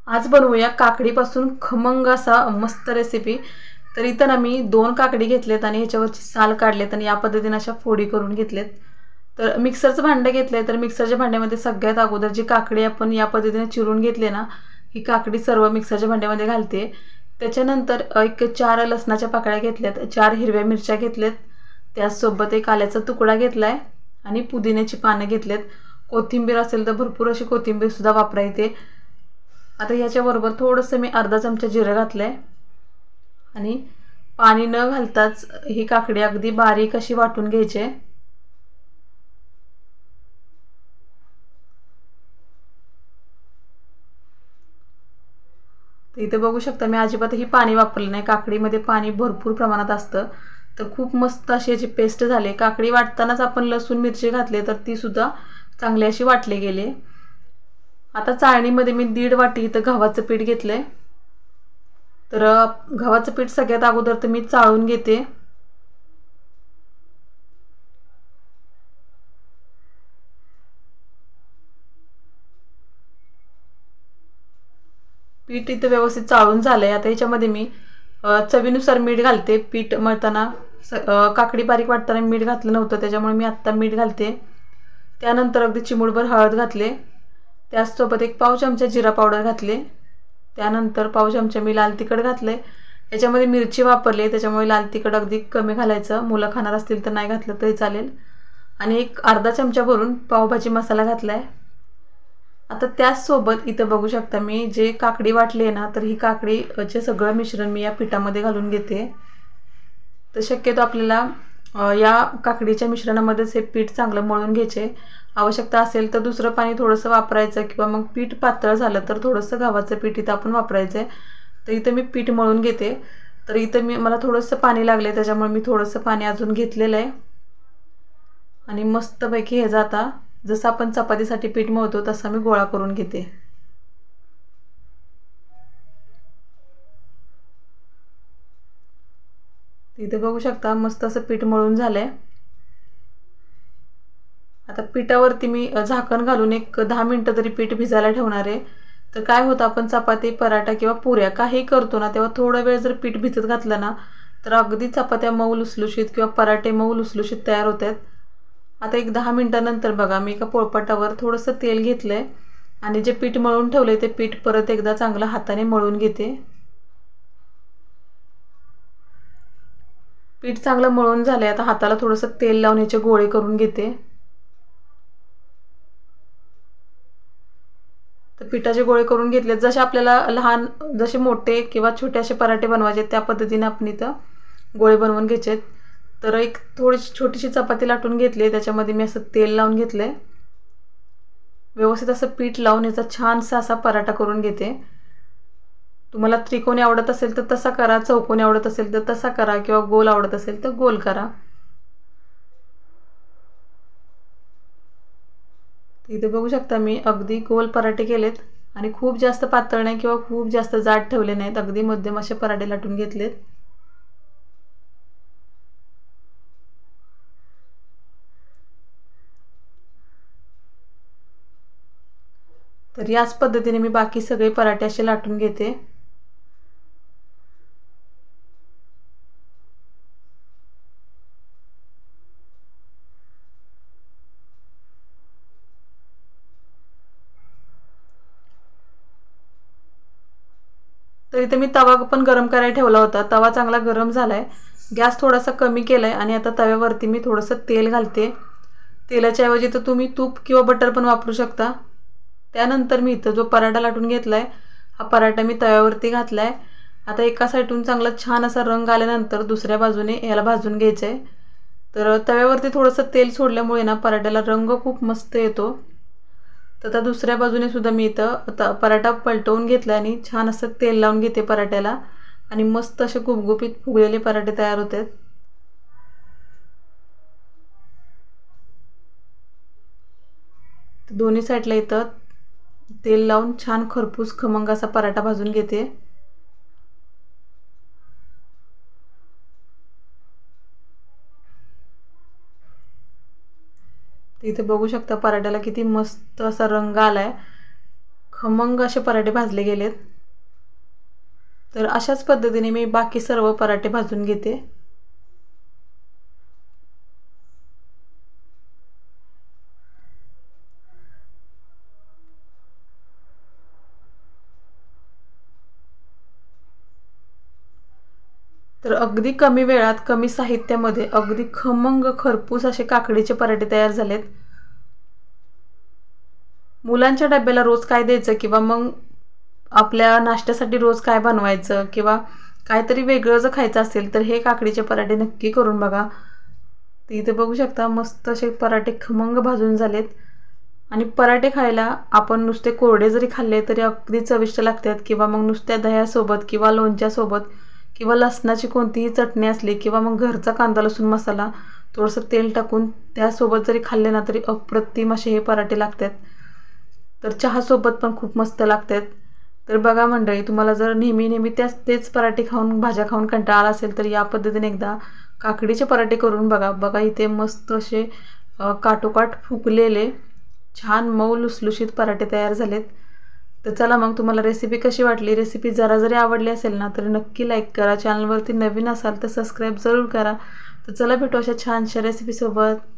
आज बनवूया काकडीपासून खमंग असा मस्त रेसिपी। तर इथं ना मी 2 काकडी घेतलेत आणि ह्याच्यावरची साल काढलेत आणि या पद्धतीने अशा फोडी करून घेतलेत। तर मिक्सरचं भांडं घेतलंय। तर मिक्सरच्या भांड्यामध्ये सगळ्यात अगोदर जी काकडी आपण या पद्धतीने चिरून घेतली ना, ही काकडी सर्व मिक्सरच्या भांड्यामध्ये घालते। त्याच्यानंतर एक 4 लसणाच्या पाकळ्या घेतल्यात, 4 हिरव्या मिरच्या घेतल्यात, त्यासोबत एक आल्याचा तुकडा घेतलाय आणि पुदिन्याची पानं घेतलेत। कोथिंबीर असेल तर भरपूर अशी कोथिंबीर सुद्धा वापरायचे। आता ह्याच्याबरोबर थोडंसं मी अर्धा चमचा जिरं घातलंय आणि पाणी न घालताच ही काकडी अगदी बारीक अशी वाटून घ्यायची आहे। इथे बघू शकता मी अजिबातही पाणी वापरलं नाही। काकडीमध्ये पाणी भरपूर प्रमाणात असतं। तर खूप मस्त अशी याची पेस्ट झाली। काकडी वाटतानाच आपण लसूण मिरची घातली तर ती सुद्धा चांगली अशी वाटली गेली। आता चाळणीमध्ये मी 1.5 वाटी इथं गव्हाचं पीठ घेतलंय। तर गव्हाचं पीठ सगळ्यात अगोदर तर मी चाळून घेते। पीठ इथं व्यवस्थित चाळून झालंय। आता याच्यामध्ये मी चवीनुसार मीठ घालते। पीठ मळताना काकडी बारीक वाटताना मीठ घातलं नव्हतं, त्याच्यामुळे मी आत्ता मीठ घालते। त्यानंतर अगदी चिमूटभर हळद घातले, त्याचसोबत एक पाव चमचा जिरा पावडर घातले, त्यानंतर पाव चमचा मी लाल तिखट घातले। याच्यामध्ये मिरची वापरली त्याच्यामुळे लाल तिखट अगदी कमी घालायचं, मुलं खाणार असतील तर नाही घातलं तरी चालेल। आणि एक अर्धा चमचा भरून पावभाजी मसाला घातलाय। आता त्याचसोबत इथं बघू शकता मी जे काकडी वाटली आहे ना, तर ही काकडीचे सगळं मिश्रण मी या पिठामध्ये घालून घेते। तर शक्यतो आपल्याला या काकडीच्या मिश्रणामध्येच हे पीठ चांगलं मळून घ्यायचे। आवश्यकता असेल तर दुसरं पाणी थोडंसं वापरायचं किंवा मग पीठ पातळ झालं तर थोडंसं गव्हाचं पीठ इथं आपण वापरायचं आहे। तर इथं मी पीठ मळून घेते। तर इथं मला थोडंसं पाणी लागले त्याच्यामुळे मी थोडंसं पाणी अजून घेतलेलं आहे आणि मस्तपैकी हे जाता जसं आपण चपातीसाठी पीठ मळतो तसा मी गोळा करून घेते। इथे बघू शकता मस्त असं पीठ मळून झालंय। आता पिठावरती मी झाकण घालून एक 10 मिनिटं तरी पीठ भिजायला ठेवणार आहे। तर काय होतं आपण चपाती, पराठा किंवा पुऱ्या काही करतो ना, तेव्हा थोडा वेळ जर पीठ भिजत घातलं ना, तर अगदी चपात्या मऊ लुसलुशीत किंवा पराठे मऊ लुसलुशीत तयार होतात। आता एक 10 मिनिटांनंतर बघा मी एका पोळपाटावर थोडंसं तेल घेतलंय आणि जे पीठ मळून ठेवलंय ते पीठ परत एकदा चांगलं हाताने मळून घेते। पीठ चांगलं मळून झालंय। आता हाताला थोडंसं तेल लावून याचे गोळे करून घेते। तर पिठाचे गोळे करून घेतले, जसे आपल्याला लहान जसे मोठे किंवा छोटे असे पराठे बनवायचे त्या पद्धतीने आपण इथं गोळे बनवून घ्यायचे। तर एक थोडीशी छोटीशी चपाती लाटून घेतली, त्याच्यामध्ये मी असं तेल लावून घेतलंय। व्यवस्थित असं पीठ लावून याचा छानसा असा पराठा करून घेते। तुम्हाला त्रिकोणी आवडत असेल तर तसा करा, चौकोनी आवडत असेल तर तसा करा किंवा गोल आवडत असेल तर गोल करा। इथे बघू शकता मी अगदी गोल पराठे केलेत आणि खूप जास्त पातळ नाही किंवा खूप जास्त जाड ठेवले नाहीत, अगदी मध्यम असे पराठे लाटून घेतलेत। तर याच पद्धतीने मी बाकी सगळे पराठे असे लाटून घेते। तर इथे मी तवा पण गरम करायला ठेवला होता। तवा चांगला गरम झालाय, गॅस थोडासा कमी केलाय आणि आता तव्यावरती मी थोडंसं तेल घालते। तेलाच्या ऐवजी तर तुम्ही तूप किंवा बटर पण वापरू शकता। त्यानंतर मी इथं जो पराठा लाटून घेतलाय हा पराठा मी तव्यावरती घातलाय। आता एका साईडून चांगला छान असा रंग आल्यानंतर दुसऱ्या बाजूने याला भाजून घ्यायचंय। तर तव्यावरती थोडंसं तेल सोडल्यामुळे ना पराठ्याला रंग खूप मस्त येतो। तर आता दुसऱ्या बाजूने सुद्धा मी इथं पराठा पलटवून घेतला आणि छान असं तेल लावून घेते पराठ्याला आणि मस्त असे गुबगुबीत फुगलेले पराठे तयार होतात। दोन्ही साईडला इथं तेल लावून छान खरपूस खमंग असा पराठा भाजून घेते। इथे बघू शकता पराठ्याला किती मस्त असा रंग आलाय, खमंग असे पराठे भाजले गेलेत. तर अशाच पद्धतीने मी बाकी सर्व पराठे भाजून घेते. तर अगदी कमी वेळात कमी साहित्यामध्ये अगदी खमंग खरपूस असे काकडीचे पराठे तयार झालेत. मुलांच्या डब्याला रोज काय द्यायचं किंवा मग आपल्या नाश्त्यासाठी रोज काय बनवायचं किंवा काहीतरी वेगळं जर खायचं असेल तर हे काकडीचे पराठे नक्की करून बघा. तर इथे बघू शकता मस्त असे पराठे खमंग भाजून झालेत. आणि पराठे खायला आपण नुसते कोरडे जरी खाल्ले तरी अगदी चविष्ट लागतात किंवा मग नुसत्या दह्यासोबत किंवा लोणच्यासोबत किंवा लसणाची कोणतीही चटणी असली किंवा मग घरचा कांदा लसूण मसाला थोडंसं तेल टाकून त्यासोबत जरी खाल्ले ना तरी अप्रतिम असे हे पराठे लागतात. तर चहासोबत पण खूप मस्त लागतात. तर बघा मंडळी, तुम्हाला जर नेहमी तेच पराठे खाऊन भाज्या खाऊन कंटाळा आला असेल तर या पद्धतीने एकदा काकडीचे पराठे करून बघा. बघा इथे मस्त असे काठोकाठ फुगलेले छान मऊ लुसलुशीत पराठे तयार झालेत. तर चला मग तुम्हाला रेसिपी कशी वाटली, रेसिपी जरा जरी आवडली असेल ना तर नक्की लाईक करा. चॅनलवरती नवीन असाल तर सबस्क्राईब जरूर करा. तर चला भेटू अशा छानशा रेसिपीसोबत.